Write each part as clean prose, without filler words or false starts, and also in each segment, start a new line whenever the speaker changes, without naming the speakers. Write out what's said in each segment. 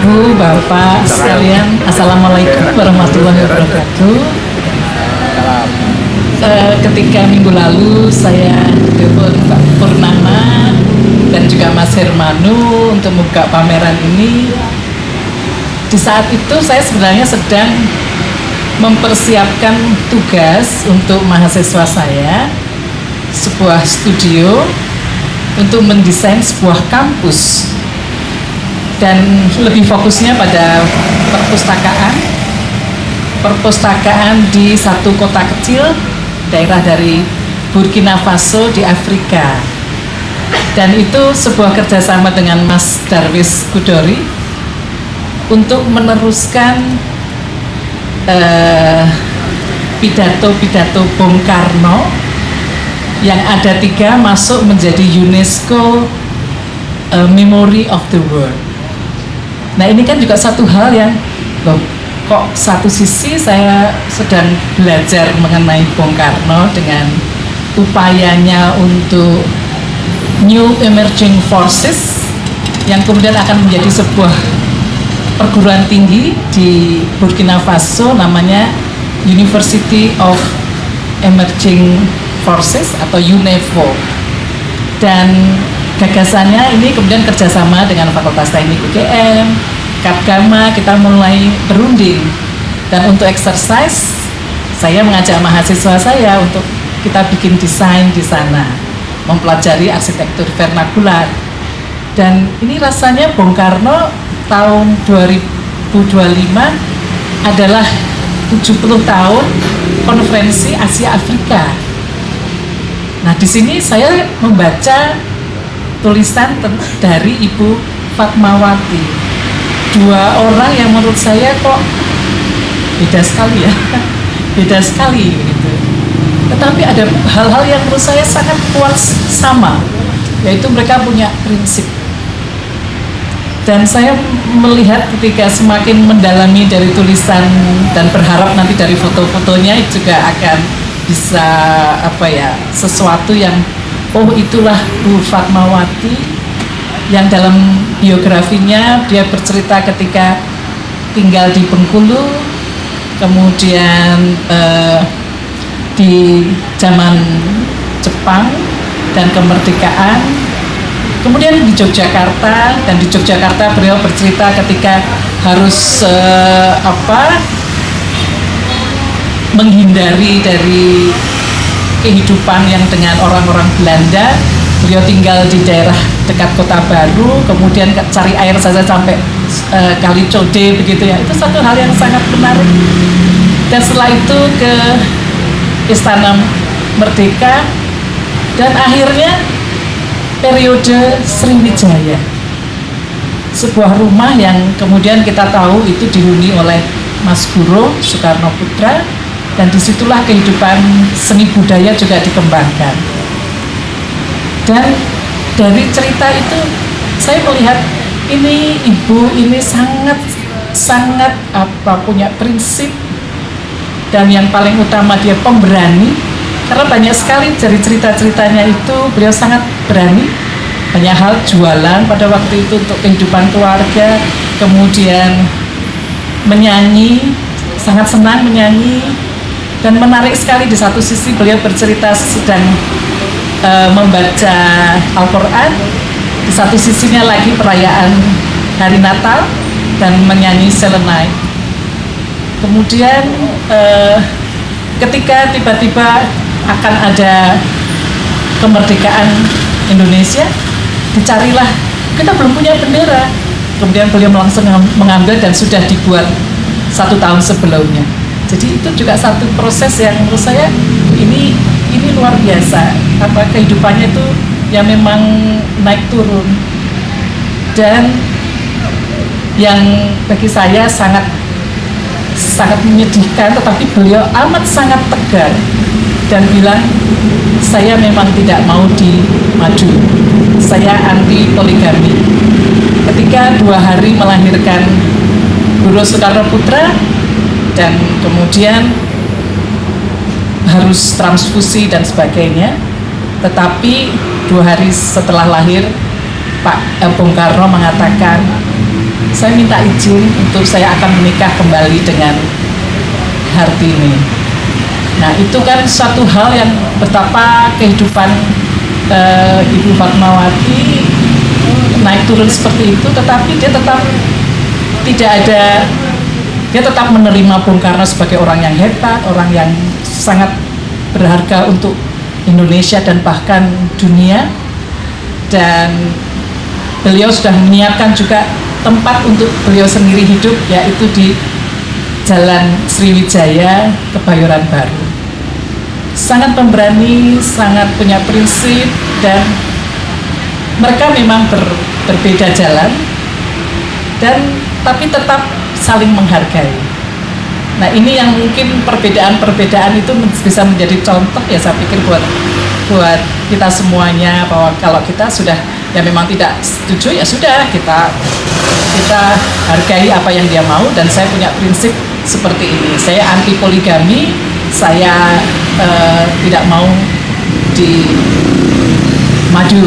Ibu, Bapak sekalian, Assalamualaikum warahmatullahi wabarakatuh. Ketika minggu lalu saya telepon Pak Purnama dan juga Mas Hermanu untuk membuka pameran ini. Di saat itu saya sebenarnya sedang mempersiapkan tugas untuk mahasiswa saya, sebuah studio untuk mendesain sebuah kampus, dan lebih fokusnya pada perpustakaan di satu kota kecil daerah dari Burkina Faso di Afrika. Dan itu sebuah kerjasama dengan Mas Darwis Kudori untuk meneruskan pidato-pidato Bung Karno yang ada 3 masuk menjadi UNESCO Memory of the World. Nah, ini kan juga satu hal yang kok satu sisi saya sedang belajar mengenai Bung Karno dengan upayanya untuk New Emerging Forces yang kemudian akan menjadi sebuah perguruan tinggi di Burkina Faso, namanya University of Emerging Forces atau UNEFO. Dan gagasannya ini kemudian kerjasama dengan Fakultas Teknik UGM, Kapgama, kita mulai berunding. Dan untuk exercise, saya mengajak mahasiswa saya untuk kita bikin desain di sana, mempelajari arsitektur vernakular. Dan ini rasanya Bung Karno tahun 2025 adalah 70 tahun konferensi Asia Afrika. Nah, di sini saya membaca tulisan dari Ibu Fatmawati, 2 orang yang menurut saya kok beda sekali ya, beda sekali gitu. Tetapi ada hal-hal yang menurut saya sangat kuat sama, yaitu mereka punya prinsip. Dan saya melihat ketika semakin mendalami dari tulisan dan berharap nanti dari foto-fotonya juga akan bisa sesuatu yang itulah Bu Fatmawati yang dalam biografinya dia bercerita ketika tinggal di Bengkulu, kemudian di zaman Jepang dan kemerdekaan, kemudian di Yogyakarta, dan di Yogyakarta beliau bercerita ketika harus menghindari dari kehidupan yang dengan orang-orang Belanda. Beliau tinggal di daerah dekat Kota Baru, kemudian cari air saja sampai Kali Code begitu ya. Itu satu hal yang sangat menarik. Dan setelah itu ke Istana Merdeka, dan akhirnya periode Sriwijaya, sebuah rumah yang kemudian kita tahu itu dihuni oleh Mas Guru Soekarno Putra. Dan disitulah kehidupan seni budaya juga dikembangkan. Dan dari cerita itu saya melihat ini ibu ini sangat punya prinsip, dan yang paling utama dia pemberani, karena banyak sekali dari cerita-ceritanya itu beliau sangat berani. Banyak hal jualan pada waktu itu untuk kehidupan keluarga, kemudian menyanyi, sangat senang menyanyi. Dan menarik sekali, di satu sisi beliau bercerita sedang membaca Al-Quran, di satu sisinya lagi perayaan Hari Natal dan menyanyi Selenite. Kemudian ketika tiba-tiba akan ada kemerdekaan Indonesia, dicarilah, kita belum punya bendera. Kemudian beliau langsung mengambil dan sudah dibuat 1 tahun sebelumnya. Jadi itu juga satu proses yang menurut saya ini luar biasa. Kehidupannya itu yang memang naik turun, dan yang bagi saya sangat menyedihkan, tetapi beliau amat sangat tegar dan bilang, saya memang tidak mau dimadu, saya anti poligami. Ketika 2 hari melahirkan Guru Soekarno Putra, dan kemudian harus transfusi dan sebagainya, tetapi 2 hari setelah lahir Pak Bung Karno mengatakan, saya minta izin untuk saya akan menikah kembali dengan Hartini. Nah itu kan suatu hal yang betapa kehidupan Ibu Fatmawati naik turun seperti itu, tetapi dia tetap tidak ada, dia tetap menerima Bung Karno sebagai orang yang hebat, orang yang sangat berharga untuk Indonesia dan bahkan dunia. Dan beliau sudah menyiapkan juga tempat untuk beliau sendiri hidup, yaitu di Jalan Sriwijaya, Kebayoran Baru. Sangat pemberani, sangat punya prinsip, dan mereka memang berbeda jalan, dan tapi tetap saling menghargai. Nah ini yang mungkin perbedaan-perbedaan itu bisa menjadi contoh ya, saya pikir buat kita semuanya, bahwa kalau kita sudah ya memang tidak setuju ya sudah, kita hargai apa yang dia mau. Dan saya punya prinsip seperti ini, saya anti poligami, saya tidak mau maju.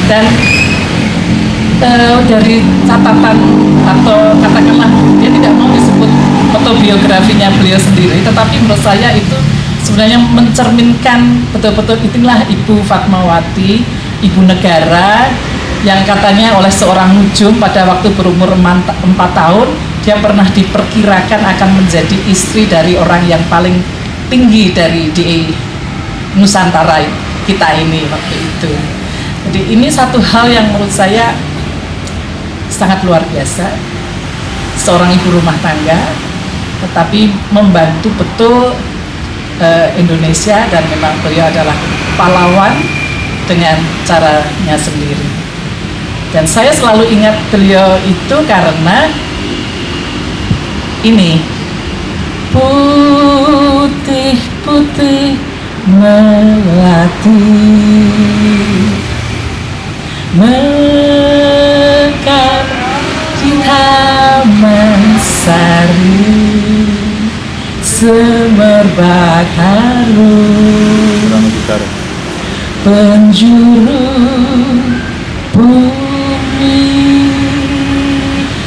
Dan dari catatan atau katakanlah dia tidak mau disebut autobiografinya beliau sendiri, tetapi menurut saya itu sebenarnya mencerminkan betul-betul itulah Ibu Fatmawati, ibu negara, yang katanya oleh seorang nujum pada waktu berumur 4 tahun dia pernah diperkirakan akan menjadi istri dari orang yang paling tinggi di Nusantara kita ini waktu itu. Jadi ini satu hal yang menurut saya sangat luar biasa, seorang ibu rumah tangga tetapi membantu betul Indonesia, dan memang beliau adalah pahlawan dengan caranya sendiri. Dan saya selalu ingat beliau itu karena ini, putih-putih melati mekar di taman sari, semerbak harum penjuru bumi.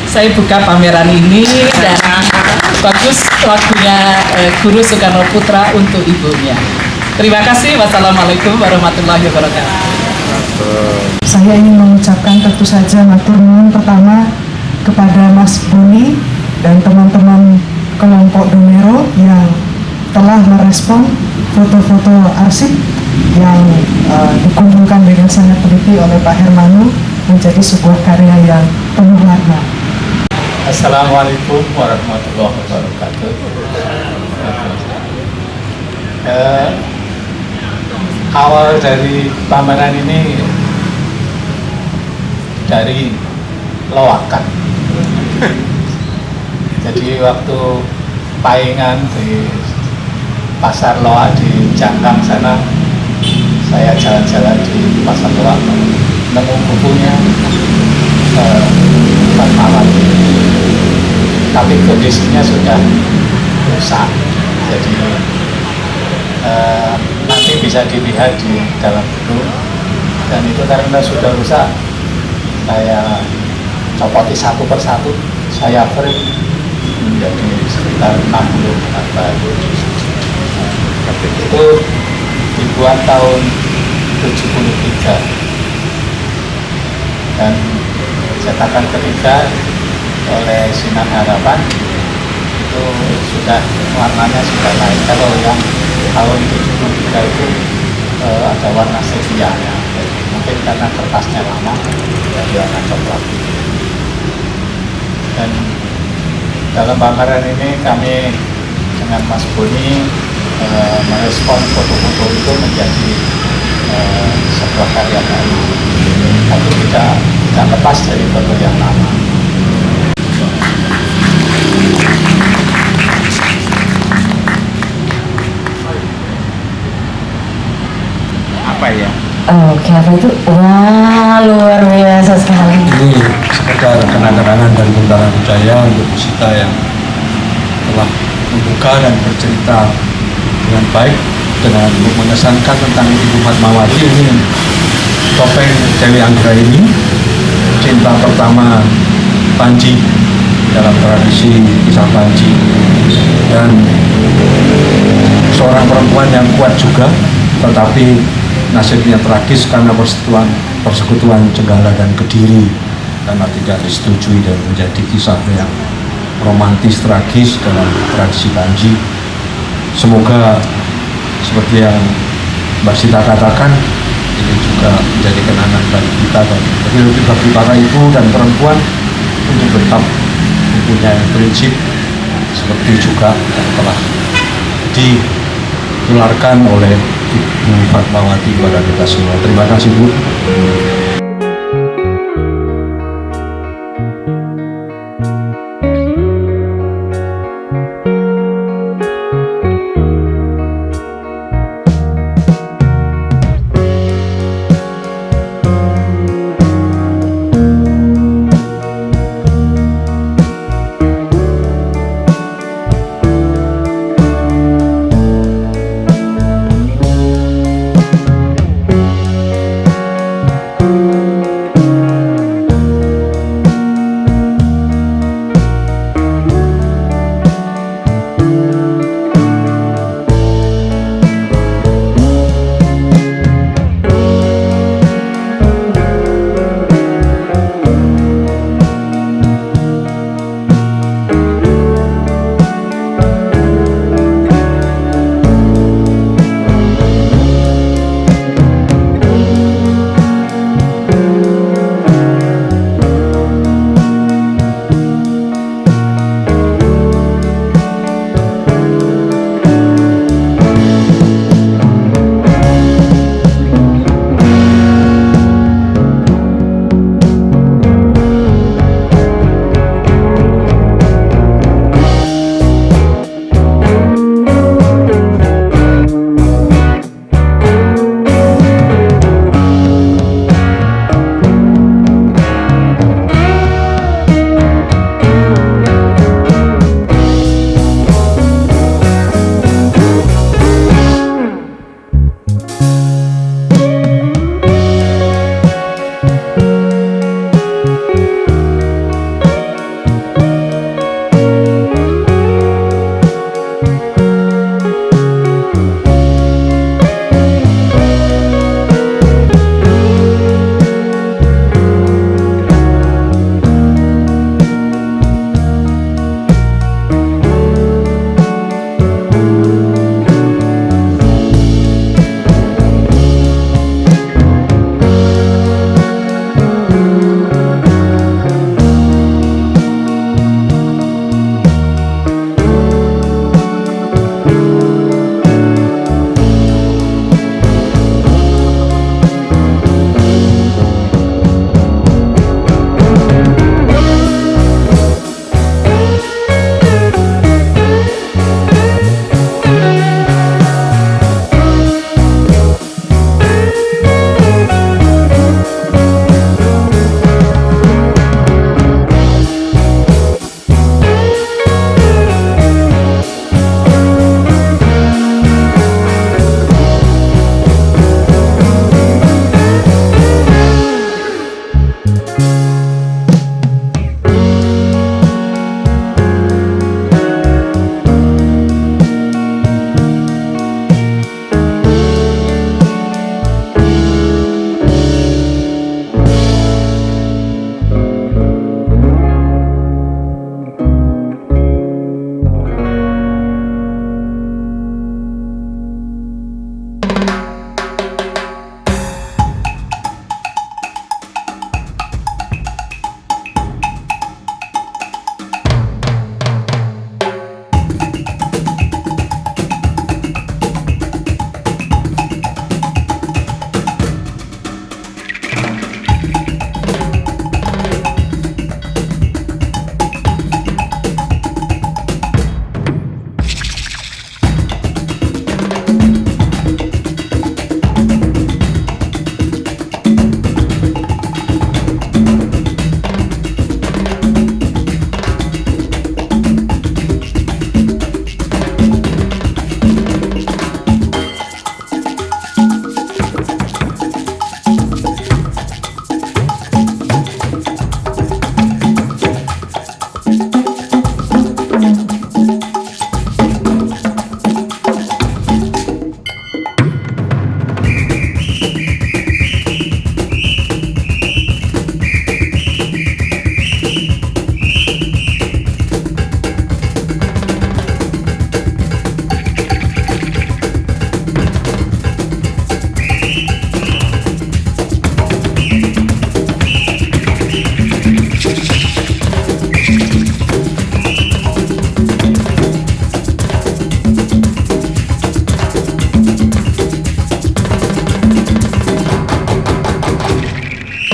Saya buka pameran ini dan bagus lagunya Guru Soekarno Putra untuk ibunya. Terima kasih. Wassalamualaikum warahmatullahi wabarakatuh.
Saya ingin mengucapkan tentu saja matur nuwun pertama kepada Mas Buni dan teman-teman kelompok Domero yang telah merespon foto-foto arsip yang dikumpulkan dengan sangat teliti oleh Pak Hermanu menjadi sebuah karya yang penuh warna.
Assalamualaikum warahmatullahi wabarakatuh. Awal dari pameran ini dari Loakan. Jadi waktu paingan di Pasar Loak di Jangkang sana, saya jalan-jalan di Pasar Loak nemu bukunya Fatmawati, tapi kondisinya sudah rusak. Jadi nanti bisa dilihat di dalam buku, dan itu karena sudah rusak saya copoti satu persatu, saya frame menjadi sekitar 60 apa itu dibuat tahun 73, dan cetakan ketiga oleh Sinar Harapan itu sudah warnanya sudah naik. Kalau yang tahun 73 itu ada warna sepianya, mungkin karena kertasnya lama jadi warna coklat. Dan dalam pameran ini kami dengan Mas Boni merespon foto-foto itu menjadi sebuah karya baru, tapi tidak lepas dari foto yang lama. Apa ya?
Oke, apa itu? Wah, luar biasa sekali.
Ini sekedar kenang-kenangan dari Bentara Budaya untuk kita yang telah membuka dan bercerita dengan baik dengan mengesankan tentang Ibu Fatmawati. Ini topeng Dewi Anggra ini cinta pertama Panji dalam tradisi kisah Panji, dan seorang perempuan yang kuat juga, tetapi nasibnya tragis karena persekutuan Jenggala dan Kediri karena tidak disetujui dan menjadi kisah yang romantis tragis dalam tradisi Panji. Semoga seperti yang Mbak Sita katakan, ini juga menjadi kenangan bagi kita, dan lebih bagi para ibu dan perempuan untuk tetap mempunyai prinsip seperti juga yang telah ditularkan oleh Ibu Fatmawati kepada kita semua. Terima kasih, Bu.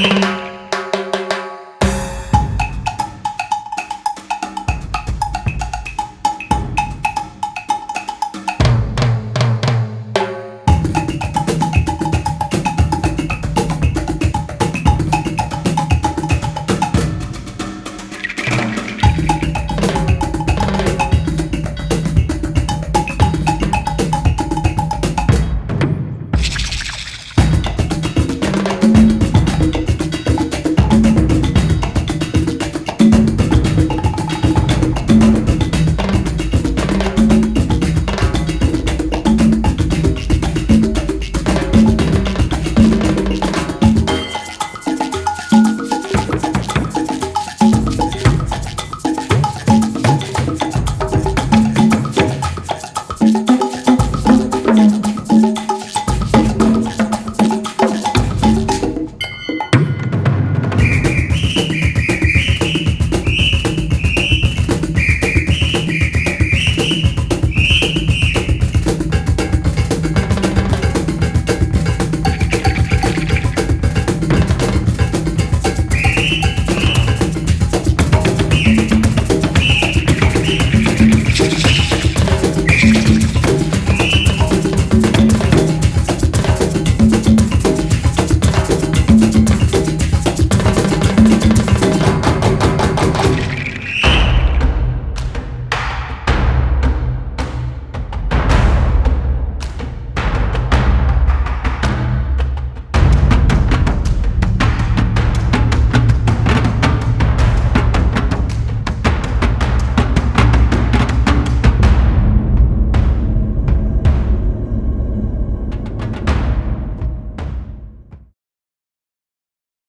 kasih.